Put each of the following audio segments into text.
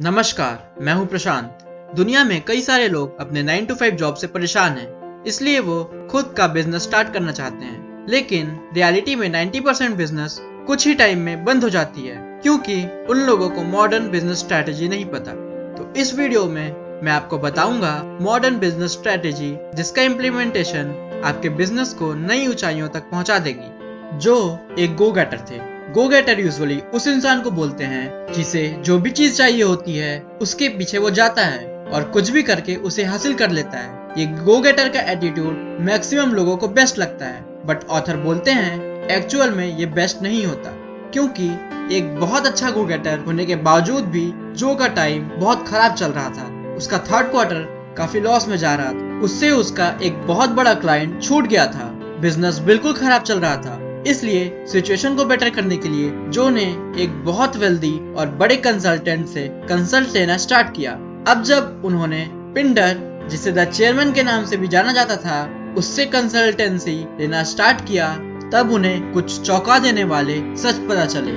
नमस्कार, मैं हूं प्रशांत। दुनिया में कई सारे लोग अपने 9 to 5 जॉब से परेशान हैं, इसलिए वो खुद का बिजनेस स्टार्ट करना चाहते हैं। लेकिन रियलिटी में 90% बिजनेस कुछ ही टाइम में बंद हो जाती है, क्योंकि उन लोगों को मॉडर्न बिजनेस स्ट्रेटेजी नहीं पता। तो इस वीडियो में मैं आपको बताऊंगा मॉडर्न बिजनेस स्ट्रेटेजी, जिसका इम्प्लीमेंटेशन आपके बिजनेस को नई ऊंचाइयों तक पहुंचा देगी। जो एक गो गेटर थे। गो गेटर यूजुअली उस इंसान को बोलते हैं जिसे जो भी चीज चाहिए होती है उसके पीछे वो जाता है और कुछ भी करके उसे हासिल कर लेता है। ये गो गेटर का एटीट्यूड मैक्सिमम लोगों को बेस्ट लगता है, बट ऑथर बोलते हैं एक्चुअल में ये बेस्ट नहीं होता, क्योंकि एक बहुत अच्छा गो गेटर होने के बावजूद भी जो का टाइम बहुत खराब चल रहा था। उसका थर्ड क्वार्टर काफी लॉस में जा रहा था। उससे उसका एक बहुत बड़ा क्लाइंट छूट गया था। बिजनेस बिल्कुल खराब चल रहा था। इसलिए सिचुएशन को बेटर करने के लिए जो ने एक बहुत वेल्दी और बड़े कंसल्टेंट से कंसल्ट लेना स्टार्ट किया। अब जब उन्होंने पिंडर, जिसे द चेयरमैन के नाम से भी जाना जाता था, उससे कंसल्टेंसी लेना स्टार्ट किया, तब उन्हें कुछ चौंका देने वाले सच पता चले।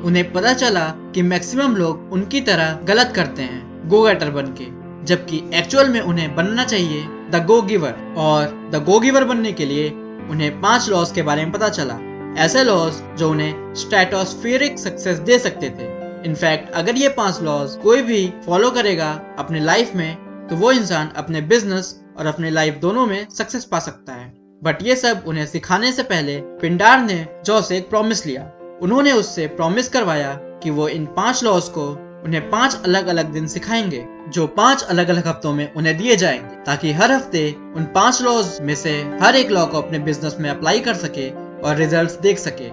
उन्हें पता चला कि मैक्सिमम लोग उनकी तरह गलत करते हैं गो गेटर बनके, जबकि एक्चुअल में उन्हें बनना चाहिए द गो गिवर। और द गो गिवर बनने के लिए उन्हें 5 लॉज के बारे में पता चला। ऐसे लॉज जो उन्हें स्ट्रेटोस्फेरिक सक्सेस दे सकते थे। इनफैक्ट अगर ये 5 लॉज कोई भी फॉलो करेगा अपने लाइफ में, तो वो इंसान अपने बिजनेस और अपने लाइफ दोनों में सक्सेस पा सकता है। बट ये सब उन्हें सिखाने से पहले पिंडार ने जॉ से एक प्रॉमिस लिया। उन्होंने उससे प्रॉमिस करवाया कि वो इन 5 लॉज को उन्हें 5 अलग अलग दिन सिखाएंगे, जो 5 अलग अलग हफ्तों में उन्हें दिए जाएंगे, ताकि हर हफ्ते उन 5 लॉज में से हर एक लॉ को अपने बिजनेस में अप्लाई कर सके और रिजल्ट्स देख सके।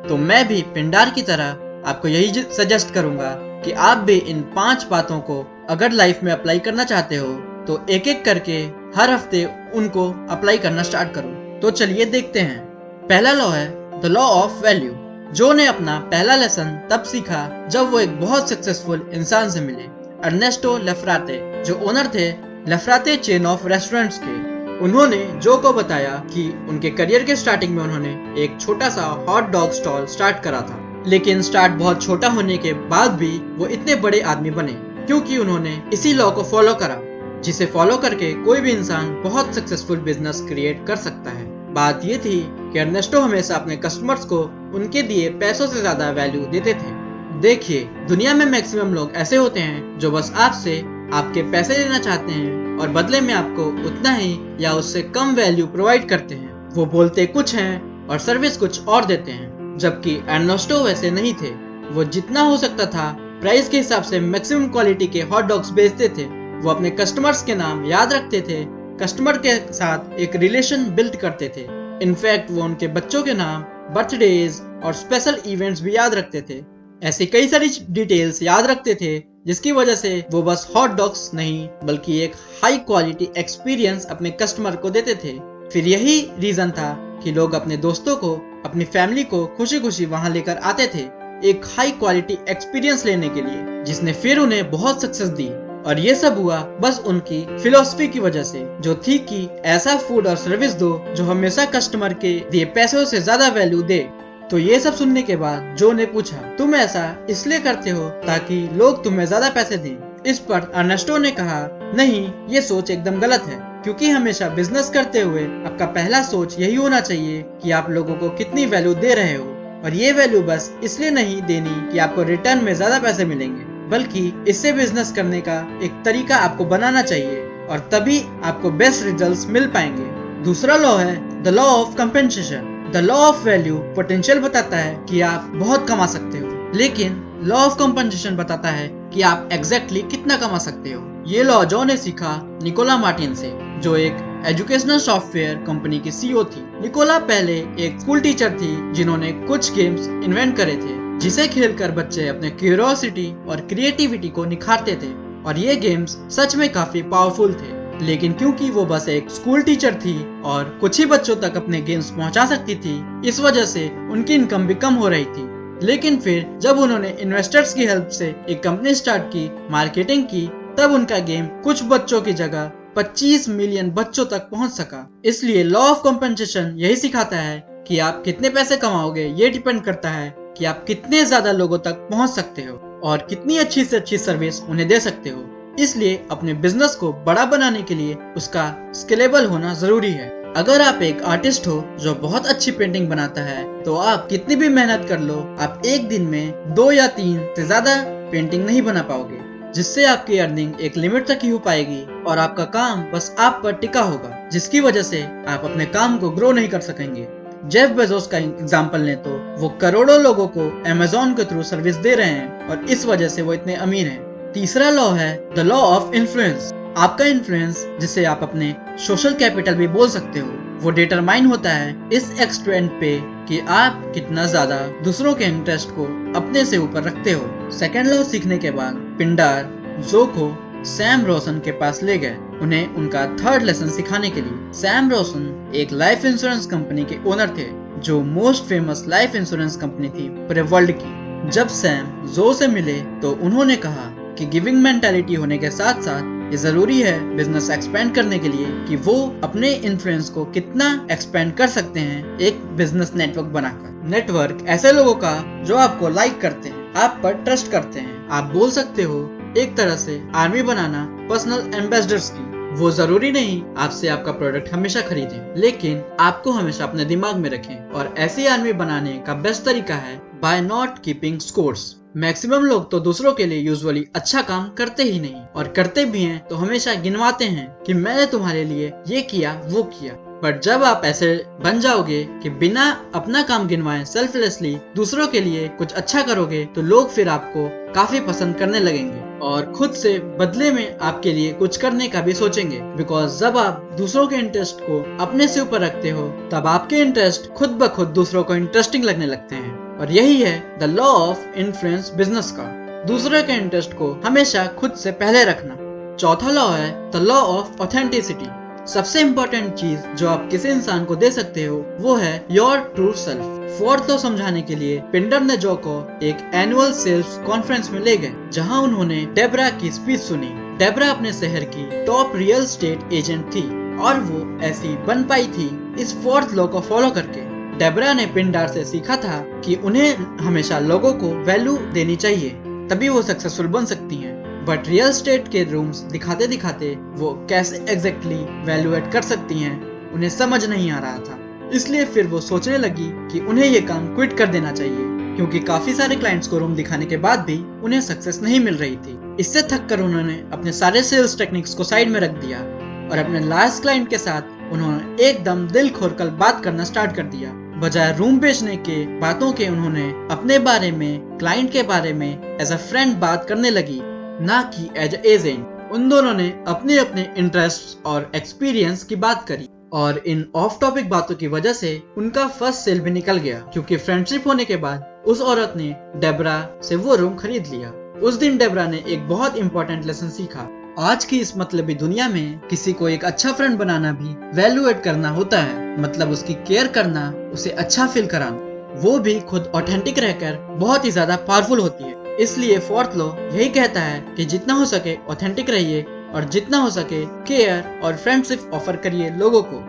तो मैं भी पिंडार की तरह आपको यही सजेस्ट करूंगा कि आप भी इन 5 बातों को अगर लाइफ में अप्लाई करना चाहते हो तो एक एक करके हर हफ्ते उनको अप्लाई करना स्टार्ट करो। तो चलिए देखते हैं। पहला लॉ है द लॉ ऑफ वैल्यू। जो ने अपना पहला लेसन तब सीखा जब वो एक बहुत सक्सेसफुल इंसान से मिले, अर्नेस्टो लेफ्राते, जो ओनर थे लेफ्राते चेन ऑफ रेस्टोरेंट्स के। उन्होंने जो को बताया कि उनके करियर के स्टार्टिंग में उन्होंने एक छोटा सा हॉट डॉग स्टॉल स्टार्ट करा था, लेकिन स्टार्ट बहुत छोटा होने के बाद भी वो इतने बड़े आदमी बने क्योंकि उन्होंने इसी लॉ को फॉलो करा, जिसे फॉलो करके कोई भी इंसान बहुत सक्सेसफुल बिजनेस क्रिएट कर सकता है। बात ये थी कि अर्नेस्टो हमेशा अपने कस्टमर्स को उनके दिए पैसों से ज्यादा वैल्यू देते थे। देखिए, दुनिया में मैक्सिमम लोग ऐसे होते हैं जो बस आपसे आपके पैसे लेना चाहते हैं और बदले में आपको उतना ही या उससे कम वैल्यू प्रोवाइड करते हैं। वो बोलते कुछ हैं और सर्विस कुछ और देते हैं, जबकि अर्नेस्टो वैसे नहीं थे। वो जितना हो सकता था प्राइस के हिसाब से मैक्सिमम क्वालिटी के हॉट डॉग्स बेचते थे। वो अपने कस्टमर्स के नाम याद रखते थे, कस्टमर के साथ एक रिलेशन बिल्ड करते थे। इनफैक्ट वो उनके बच्चों के नाम, बर्थडेज और स्पेशल इवेंट्स भी याद रखते थे। ऐसी कई सारी डिटेल्स याद रखते थे, जिसकी वजह से वो बस हॉट डॉग्स नहीं बल्कि एक हाई क्वालिटी एक्सपीरियंस अपने कस्टमर को देते थे। फिर यही रीजन था कि लोग अपने दोस्तों को, अपनी फैमिली को खुशी खुशी वहां लेकर आते थे, एक हाई क्वालिटी एक्सपीरियंस लेने के लिए, जिसने फिर उन्हें बहुत सक्सेस दी। और ये सब हुआ बस उनकी फिलॉसफी की वजह से, जो थी कि ऐसा फूड और सर्विस दो जो हमेशा कस्टमर के दिए पैसों से ज्यादा वैल्यू दे। तो ये सब सुनने के बाद जो ने पूछा, तुम ऐसा इसलिए करते हो ताकि लोग तुम्हें ज्यादा पैसे दें? इस पर अर्नेस्टो ने कहा, नहीं, ये सोच एकदम गलत है, क्योंकि हमेशा बिजनेस करते हुए आपका पहला सोच यही होना चाहिए कि आप लोगों को कितनी वैल्यू दे रहे हो। और ये वैल्यू बस इसलिए नहीं देनी कि आपको रिटर्न में ज्यादा पैसे मिलेंगे, बल्कि इससे बिजनेस करने का एक तरीका आपको बनाना चाहिए, और तभी आपको बेस्ट रिजल्ट्स मिल पाएंगे। दूसरा लॉ है the law of compensation. The law of value potential बताता है कि आप बहुत कमा सकते हो, लेकिन लॉ ऑफ कंपेंसेशन बताता है कि आप एग्जैक्टली कितना कमा सकते हो। ये लॉ जो ने सीखा निकोला मार्टिन से, जो एक एजुकेशनल सॉफ्टवेयर कंपनी की सीईओ थी। निकोला पहले एक स्कूल टीचर थी जिन्होंने कुछ गेम्स इन्वेंट करे थे, जिसे खेलकर बच्चे अपने क्यूरियोसिटी और क्रिएटिविटी को निखारते थे। और ये गेम्स सच में काफी पावरफुल थे, लेकिन क्योंकि वो बस एक स्कूल टीचर थी और कुछ ही बच्चों तक अपने गेम्स पहुंचा सकती थी, इस वजह से उनकी इनकम भी कम हो रही थी। लेकिन फिर जब उन्होंने इन्वेस्टर्स की हेल्प से एक कंपनी स्टार्ट की, मार्केटिंग की, तब उनका गेम कुछ बच्चों की जगह 25 मिलियन बच्चों तक पहुंच सका। इसलिए लॉ ऑफ कंपेंसेशन यही सिखाता है कि आप कितने पैसे कमाओगे ये डिपेंड करता है कि आप कितने ज्यादा लोगों तक पहुंच सकते हो। और कितनी अच्छी से अच्छी सर्विस उन्हें दे सकते हो। इसलिए अपने बिजनेस को बड़ा बनाने के लिए उसका स्केलेबल होना जरूरी है। अगर आप एक आर्टिस्ट हो जो बहुत अच्छी पेंटिंग बनाता है, तो आप कितनी भी मेहनत कर लो, आप एक दिन में 2 या 3 से ज्यादा पेंटिंग नहीं बना पाओगे, जिससे आपकी अर्निंग एक लिमिट तक ही हो पाएगी और आपका काम बस आप पर टिका होगा, जिसकी वजह से आप अपने काम को ग्रो नहीं कर सकेंगे। जेफ बेजोस का एग्जांपल लें तो वो करोड़ों लोगों को अमेज़न के थ्रू सर्विस दे रहे हैं और इस वजह से वो इतने अमीर हैं। तीसरा लॉ है द लॉ ऑफ इन्फ्लुएंस। आपका इन्फ्लुएंस, जिसे आप अपने सोशल कैपिटल भी बोल सकते हो, वो डिटरमाइन होता है इस एक्सटेंट पे कि आप कितना ज्यादा दूसरों के इंटरेस्ट को अपने से ऊपर रखते हो। सेकेंड लॉ सीखने के बाद पिंडार जो को सैम रोसन के पास ले गए, उन्हें उनका थर्ड लेसन सिखाने के लिए। सैम रोसन एक लाइफ इंश्योरेंस कंपनी के ओनर थे, जो most famous life insurance company थी पूरे वर्ल्ड की। जब सैम जो से मिले तो उन्होंने कहा कि गिविंग मेंटालिटी होने के साथ साथ ये जरूरी है बिजनेस एक्सपेंड करने के लिए कि वो अपने इन्फ्लुएंस को कितना एक्सपेंड कर सकते हैं एक बिजनेस नेटवर्क बनाकर। नेटवर्क ऐसे लोगों का जो आपको लाइक करते हैं, आप पर ट्रस्ट करते हैं। आप बोल सकते हो एक तरह से आर्मी बनाना पर्सनल एम्बेसडर्स की। वो जरूरी नहीं आपसे आपका प्रोडक्ट हमेशा खरीदें, लेकिन आपको हमेशा अपने दिमाग में रखें। और ऐसी आर्मी बनाने का बेस्ट तरीका है by not keeping scores. Maximum लोग तो दूसरों के लिए यूजुअली अच्छा काम करते ही नहीं, और करते भी हैं तो हमेशा गिनवाते हैं कि मैंने तुम्हारे लिए ये किया वो किया। बट जब आप ऐसे बन जाओगे कि बिना अपना काम गिनवाए सेल्फलेसली दूसरों के लिए कुछ अच्छा करोगे, तो लोग फिर आपको काफी पसंद करने लगेंगे और खुद से बदले में आपके लिए कुछ करने का भी सोचेंगे। बिकॉज जब आप दूसरों के इंटरेस्ट को अपने से ऊपर रखते हो, तब आपके इंटरेस्ट खुद ब खुद दूसरों को इंटरेस्टिंग लगने लगते हैं। और यही है the law of influence business का, दूसरे के इंटरेस्ट को हमेशा खुद से पहले रखना। चौथा लॉ है द लॉ ऑफ ऑथेंटिसिटी। सबसे इम्पोर्टेंट चीज जो आप किसी इंसान को दे सकते हो वो है your true self. Fourth law समझाने के लिए पिंडर ने जो को एक एनुअल सेल्स कॉन्फ्रेंस में ले गए, जहां उन्होंने डेब्रा की स्पीच सुनी। डेब्रा अपने शहर की टॉप रियल एस्टेट एजेंट थी और वो ऐसी बन पाई थी इस फोर्थ लॉ को फॉलो करके। डेब्रा ने पिंडार से सीखा था कि उन्हें हमेशा लोगों को वैल्यू देनी चाहिए, तभी वो सक्सेसफुल बन सकती हैं। बट रियल एस्टेट के रूम्स दिखाते दिखाते वो कैसे एग्जैक्टली वैल्यूएट कर सकती हैं उन्हें समझ नहीं आ रहा था। इसलिए फिर वो सोचने लगी कि उन्हें ये काम क्विट कर देना चाहिए, क्योंकि काफी सारे क्लाइंट्स को रूम दिखाने के बाद भी उन्हें सक्सेस नहीं मिल रही थी। इससे थक कर उन्होंने अपने सारे सेल्स टेक्निक्स को साइड में रख दिया और अपने लास्ट क्लाइंट के साथ उन्होंने एकदम दिल खोलकर बात करना स्टार्ट कर दिया। बजाय रूम बेचने के बातों के उन्होंने अपने बारे में, क्लाइंट के बारे में एज अ फ्रेंड बात करने लगी, ना कि एज ए एजेंट। उन दोनों ने अपने अपने इंटरेस्ट और एक्सपीरियंस की बात करी और इन ऑफ टॉपिक बातों की वजह से उनका फर्स्ट सेल भी निकल गया, क्योंकि फ्रेंडशिप होने के बाद उस औरत ने डेब्रा से वो रूम खरीद लिया। उस दिन डेब्रा ने एक बहुत इंपॉर्टेंट लेसन सीखा। आज की इस मतलबी दुनिया में किसी को एक अच्छा फ्रेंड बनाना भी वैल्यूएट करना होता है, मतलब उसकी केयर करना, उसे अच्छा फील कराना, वो भी खुद ऑथेंटिक रहकर बहुत ही ज्यादा पावरफुल होती है। इसलिए फोर्थ लॉ यही कहता है कि जितना हो सके ऑथेंटिक रहिए और जितना हो सके केयर और फ्रेंडशिप ऑफर करिए लोगों को।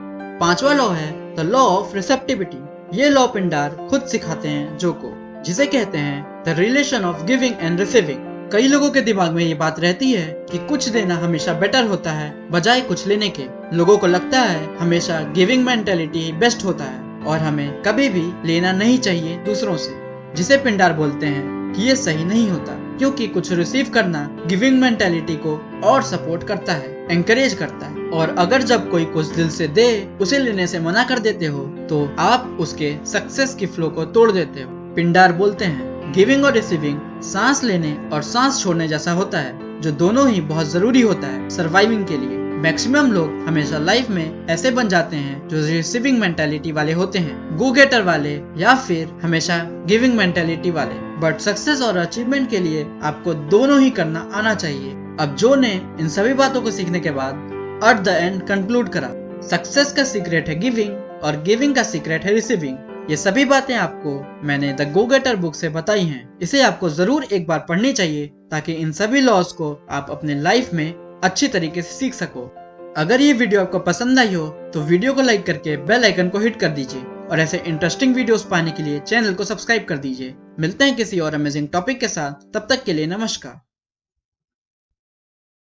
पांचवा लॉ है द लॉ ऑफ रिसेप्टिविटी। ये लॉ पिंडार खुद सिखाते हैं जो को, जिसे कहते हैं the relation of giving and receiving. कई लोगों के दिमाग में ये बात रहती है कि कुछ देना हमेशा बेटर होता है बजाय कुछ लेने के। लोगों को लगता है हमेशा गिविंग मेंटालिटी ही बेस्ट होता है और हमें कभी भी लेना नहीं चाहिए दूसरों से, जिसे पिंडार बोलते हैं कि ये सही नहीं होता, क्योंकि कुछ रिसीव करना गिविंग मेंटालिटी को और सपोर्ट करता है, एनकरेज करता है। और अगर जब कोई कुछ दिल से दे, उसे लेने से मना कर देते हो, तो आप उसके सक्सेस की फ्लो को तोड़ देते हो। पिंडार बोलते हैं गिविंग और रिसीविंग सांस लेने और सांस छोड़ने जैसा होता है, जो दोनों ही बहुत जरूरी होता है सर्वाइविंग के लिए। मैक्सिमम लोग हमेशा लाइफ में ऐसे बन जाते हैं जो रिसीविंग मेंटालिटी वाले होते हैं, गो गेटर वाले, या फिर हमेशा गिविंग मेंटालिटी वाले। बट सक्सेस और अचीवमेंट के लिए आपको दोनों ही करना आना चाहिए। अब जो ने इन सभी बातों को सीखने के बाद एट द एंड कंक्लूड करा, सक्सेस का सीक्रेट है गिविंग और गिविंग का सीक्रेट है रिसीविंग। ये सभी बातें आपको मैंने द गो गेटर बुक से बताई हैं। इसे आपको जरूर एक बार पढ़नी चाहिए ताकि इन सभी लॉस को आप अपने लाइफ में अच्छी तरीके से सीख सको। अगर ये वीडियो आपको पसंद आई हो तो वीडियो को लाइक करके बेल आइकन को हिट कर दीजिए और ऐसे इंटरेस्टिंग वीडियोस पाने के लिए चैनल को सब्सक्राइब कर दीजिए। मिलते हैं किसी और अमेजिंग टॉपिक के साथ, तब तक के लिए नमस्कार।